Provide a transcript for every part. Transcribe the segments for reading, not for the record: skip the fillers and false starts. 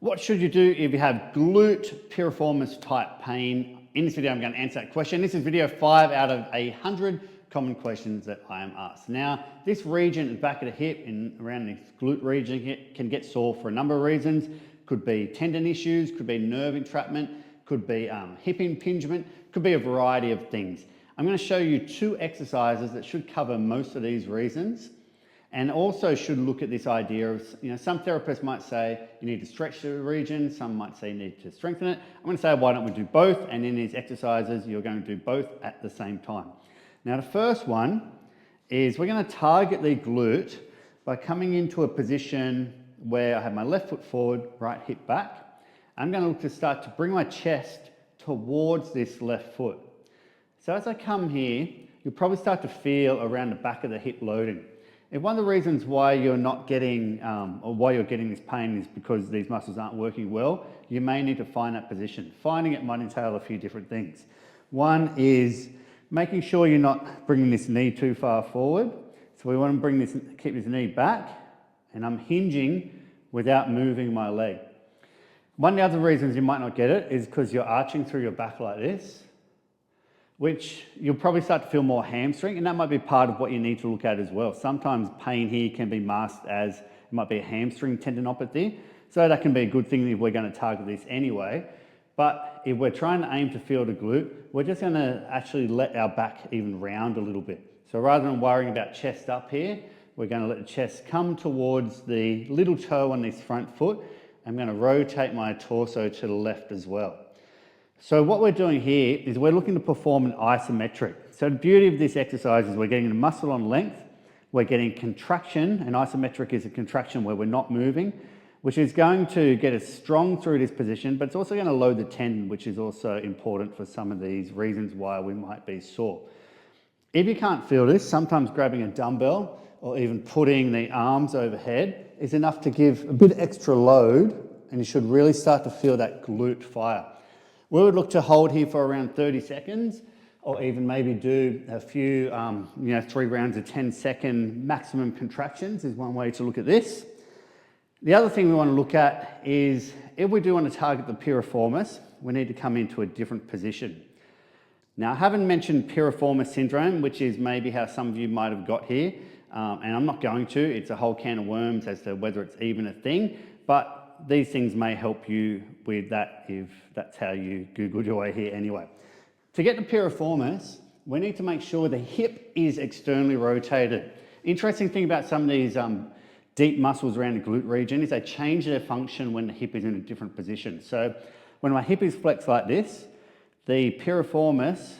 What should you do if you have glute piriformis type pain? In this video, I'm going to answer that question. This is video 5 out of 100 common questions that I am asked. Now, this region, the back of the hip and around this glute region, can get sore for a number of reasons. Could be tendon issues, could be nerve entrapment, could be hip impingement, could be a variety of things. I'm going to show you 2 exercises that should cover most of these reasons, and also should look at this idea of, some therapists might say you need to stretch the region, some might say you need to strengthen it. I'm going to say why don't we do both, and in these exercises you're going to do both at the same time. Now the first one is we're going to target the glute by coming into a position where I have my left foot forward, right hip back. I'm going to look to start to bring my chest towards this left foot. So as I come here, you'll probably start to feel around the back of the hip loading. And one of the reasons why you're not getting, or why you're getting this pain is because these muscles aren't working well. You may need to find that position. Finding it might entail a few different things. One is making sure you're not bringing this knee too far forward. So we want to keep this knee back, and I'm hinging without moving my leg. One of the other reasons you might not get it is because you're arching through your back like this, which you'll probably start to feel more hamstring, and that might be part of what you need to look at as well. Sometimes pain here can be masked as it might be a hamstring tendinopathy, so that can be a good thing if we're going to target this anyway. But if we're trying to aim to feel the glute, we're just going to actually let our back even round a little bit. So rather than worrying about chest up here, we're going to let the chest come towards the little toe on this front foot. I'm going to rotate my torso to the left as well. So what we're doing here is we're looking to perform an isometric. So the beauty of this exercise is we're getting the muscle on length, we're getting contraction, and isometric is a contraction where we're not moving, which is going to get us strong through this position, but it's also going to load the tendon, which is also important for some of these reasons why we might be sore. If you can't feel this, sometimes grabbing a dumbbell or even putting the arms overhead is enough to give a bit of extra load, and you should really start to feel that glute fire. We would look to hold here for around 30 seconds, or even maybe do a few, 3 rounds of 10-second maximum contractions is one way to look at this. The other thing we want to look at is if we do want to target the piriformis, we need to come into a different position. Now, I haven't mentioned piriformis syndrome, which is maybe how some of you might have got here, and I'm not going to. It's a whole can of worms as to whether it's even a thing, but these things may help you with that if that's how you Googled your way here anyway. To get the piriformis, we need to make sure the hip is externally rotated. Interesting thing about some of these deep muscles around the glute region is they change their function when the hip is in a different position. So when my hip is flexed like this, the piriformis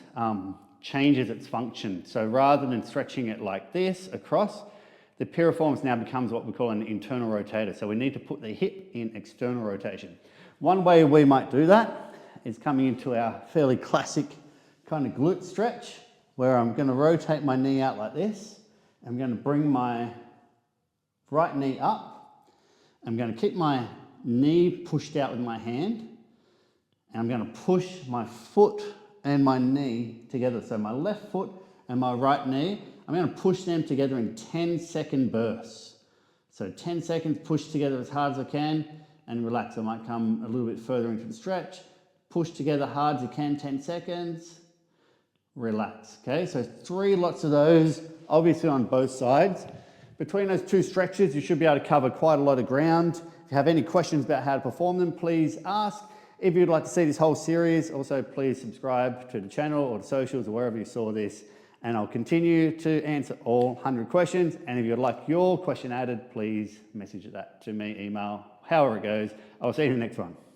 changes its function. So rather than stretching it like this across, the piriformis now becomes what we call an internal rotator. So we need to put the hip in external rotation. One way we might do that is coming into our fairly classic kind of glute stretch, where I'm going to rotate my knee out like this. I'm going to bring my right knee up. I'm going to keep my knee pushed out with my hand. And I'm going to push my foot and my knee together. So my left foot and my right knee, I'm going to push them together in 10-second bursts. So 10 seconds, push together as hard as I can, and relax. I might come a little bit further into the stretch, push together hard as you can, 10 seconds, relax. Okay, so 3 lots of those, obviously on both sides. Between those 2 stretches, you should be able to cover quite a lot of ground. If you have any questions about how to perform them, please ask. If you'd like to see this whole series, also please subscribe to the channel or the socials or wherever you saw this, and I'll continue to answer all 100 questions. And if you'd like your question added, please message that to me, email, however it goes. I'll see you in the next one.